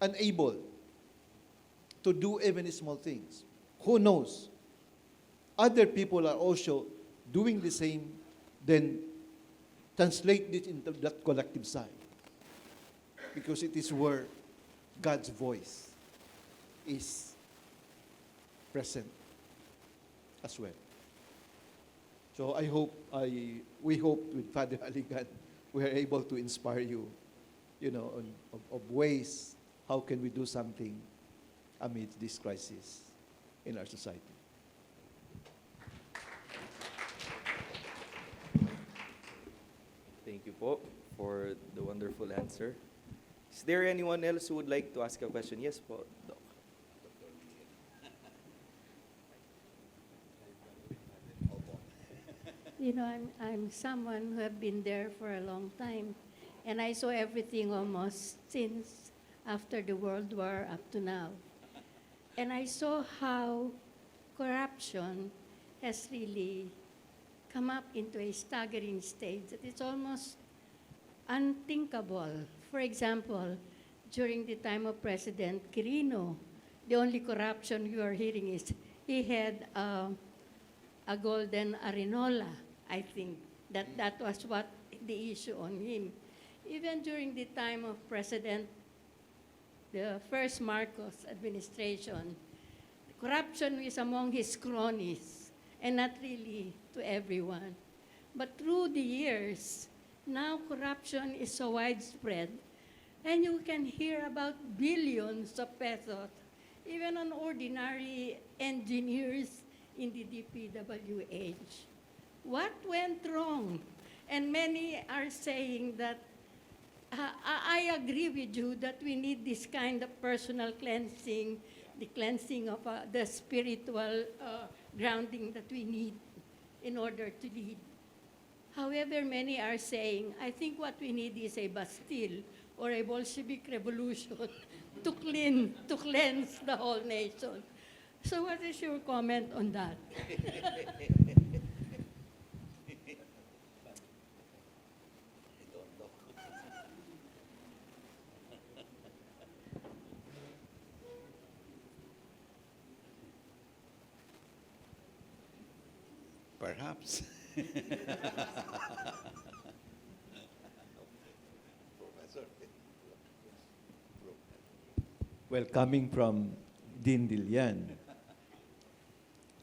unable to do even small things. Who knows? Other people are also doing the same then translate it into that collective side. Because it is where God's voice is present as well. So we hope with Father Aligan, we are able to inspire you, of ways how can we do something amidst this crisis in our society. Thank you po for the wonderful answer. Is there anyone else who would like to ask a question? Yes po, Doc. You know, I'm someone who have been there for a long time, and I saw everything almost since after the World War up to now. And I saw how corruption has really come up into a staggering stage that it's almost unthinkable. For example, during the time of President Quirino, the only corruption you are hearing is he had a golden arenola, I think. That was what the issue on him. Even during the time of the first Marcos administration, corruption is among his cronies and not really to everyone. But through the years, now corruption is so widespread, and you can hear about billions of pesos, even on ordinary engineers in the DPWH. What went wrong? And many are saying that, I agree with you that we need this kind of personal cleansing, the cleansing of the spiritual grounding that we need in order to lead. However, many are saying, I think what we need is a Bastille or a Bolshevik revolution to cleanse the whole nation. So what is your comment on that? Perhaps. Well, coming from Dean Dilian,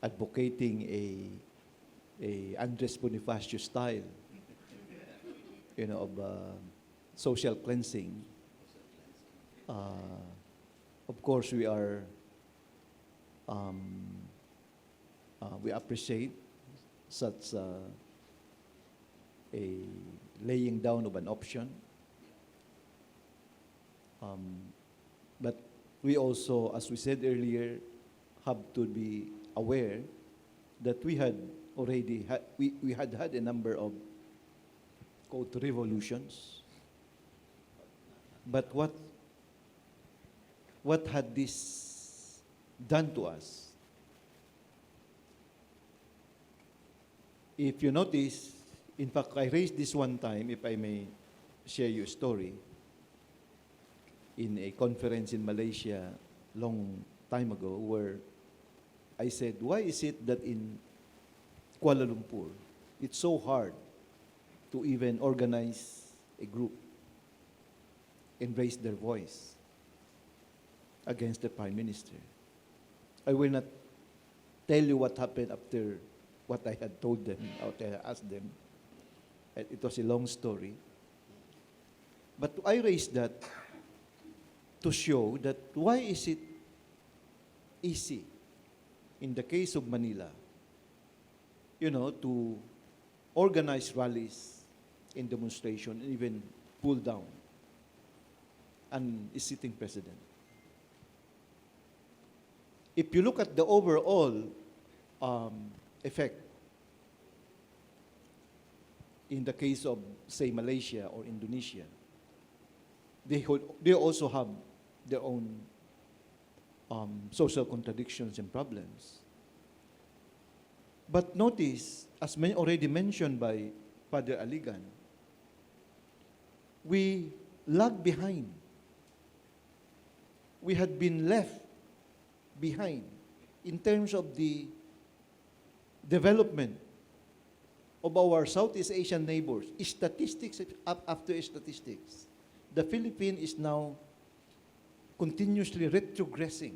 advocating a Andres Bonifacio style, of social cleansing, of course we appreciate such a laying down of an option. But we also, as we said earlier, have to be aware that we had already we had a number of quote revolutions. But what had this done to us? If you notice, in fact, I raised this one time, if I may share you a story, in a conference in Malaysia long time ago, where I said, why is it that in Kuala Lumpur, it's so hard to even organize a group and raise their voice against the Prime Minister? I will not tell you what happened after what I had told them, what I asked them. It was a long story. But I raised that to show that why is it easy in the case of Manila, to organize rallies and demonstration and even pull down a sitting president. If you look at the overall effect in the case of, say, Malaysia or Indonesia, they also have their own social contradictions and problems. But notice, as already mentioned by Father Aligan, we lag behind. We had been left behind in terms of the development of our Southeast Asian neighbors, statistics after statistics, the Philippines is now continuously retrogressing,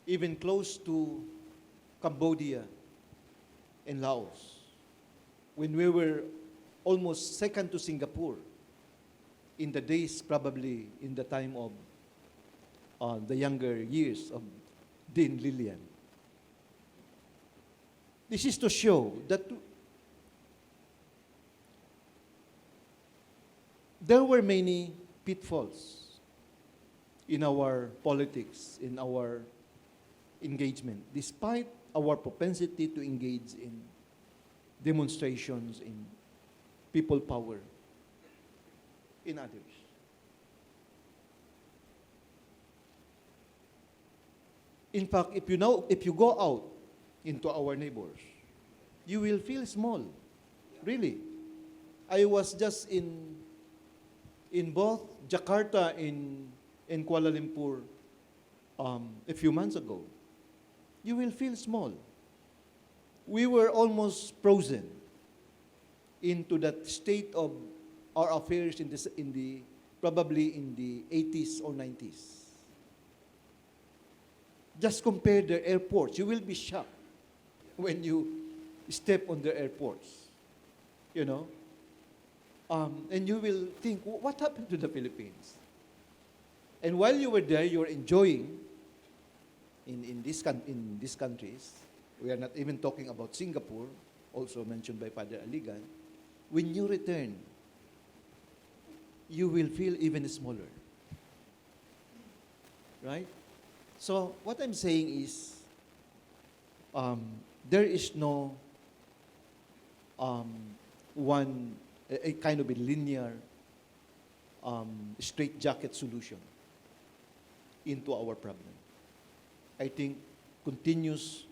even close to Cambodia and Laos, when we were almost second to Singapore in the days, probably in the time of the younger years of Dean Lillian. This is to show that there were many pitfalls in our politics, in our engagement, despite our propensity to engage in demonstrations, in people power, in others. In fact, if you go out into our neighbors, you will feel small. Really. I was just in both Jakarta and Kuala Lumpur a few months ago. You will feel small. We were almost frozen into that state of our affairs probably in the 80s or 90s. Just compare the airports. You will be shocked when you step on the airports, you know. And you will think, what happened to the Philippines? And while you were there, you were enjoying in these countries. We are not even talking about Singapore, also mentioned by Father Aligan. When you return, you will feel even smaller. Right? So what I'm saying is, there is no a kind of a linear, straitjacket solution into our problem. I think continuous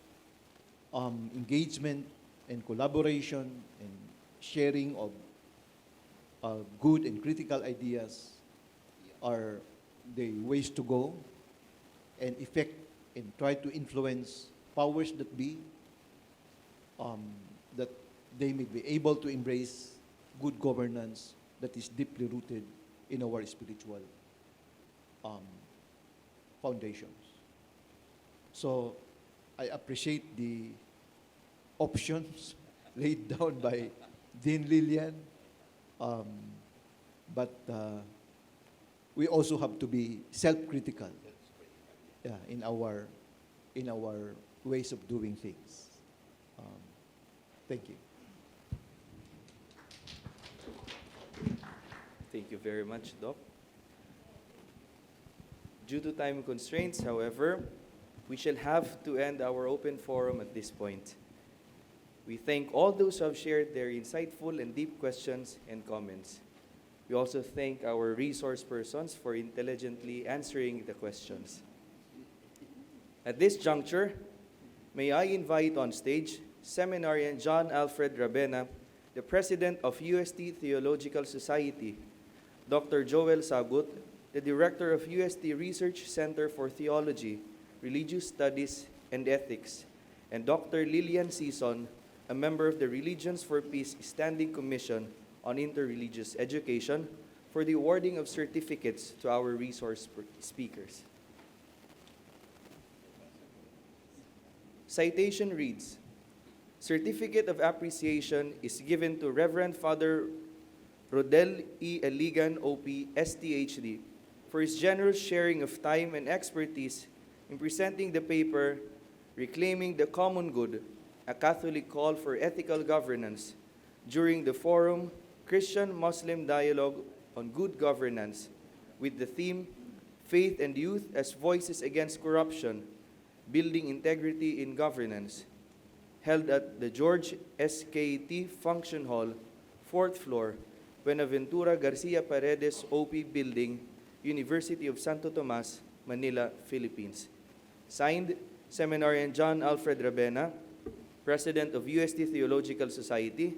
engagement and collaboration and sharing of good and critical ideas are the ways to go, and effect and try to influence powers that be, that they may be able to embrace good governance that is deeply rooted in our spiritual foundations. So I appreciate the options laid down by Dean Lillian, but we also have to be self-critical, in our ways of doing things. Thank you. Thank you very much, Doc. Due to time constraints, however, we shall have to end our open forum at this point. We thank all those who have shared their insightful and deep questions and comments. We also thank our resource persons for intelligently answering the questions. At this juncture, may I invite on stage Seminarian John Alfred Rabena, the President of UST Theological Society, Dr. Joel Sagut, the Director of UST Research Center for Theology, Religious Studies, and Ethics, and Dr. Lillian Sison, a member of the Religions for Peace Standing Commission on Interreligious Education, for the awarding of certificates to our resource speakers. Citation reads, Certificate of Appreciation is given to Reverend Father Rodel E. Aligan, OP, STHD, for his generous sharing of time and expertise in presenting the paper Reclaiming the Common Good, a Catholic Call for Ethical Governance, during the forum Christian-Muslim Dialogue on Good Governance, with the theme Faith and Youth as Voices Against Corruption, Building Integrity in Governance, held at the George SKT Function Hall, 4th floor, Buenaventura Garcia Paredes OP Building, University of Santo Tomas, Manila, Philippines. Signed, Seminarian John Alfred Rabena, President of UST Theological Society,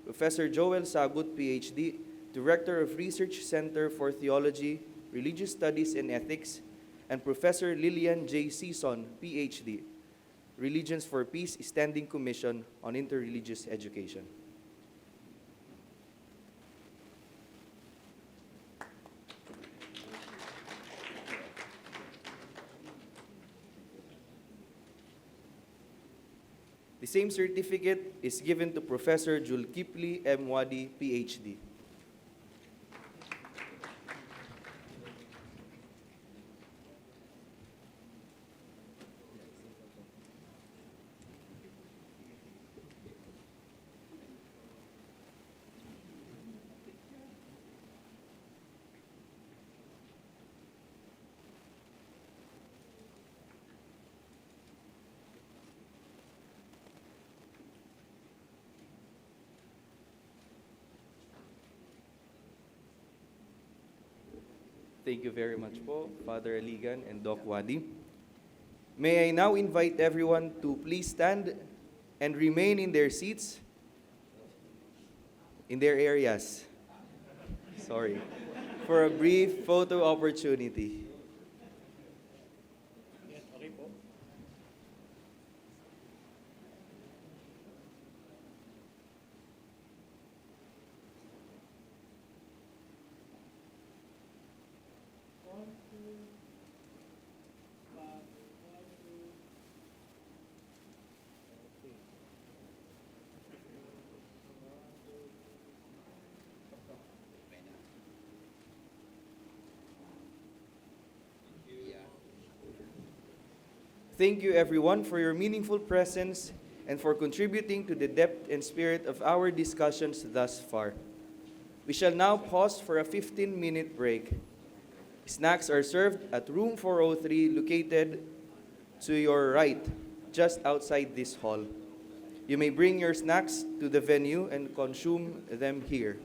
Professor Joel Sagut, PhD, Director of Research Center for Theology, Religious Studies, and Ethics, and Professor Lillian J. Sison, PhD, Religions for Peace Standing Commission on Interreligious Education. The same certificate is given to Professor Julkipli M. Wadi, PhD. Thank you very much po, Father Aligan and Doc Wadi. May I now invite everyone to please stand and remain in their seats, in their areas. Sorry. For a brief photo opportunity. Thank you, everyone, for your meaningful presence and for contributing to the depth and spirit of our discussions thus far. We shall now pause for a 15-minute break. Snacks are served at room 403, located to your right, just outside this hall. You may bring your snacks to the venue and consume them here.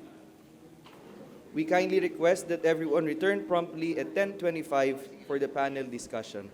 We kindly request that everyone return promptly at 10:25 for the panel discussion.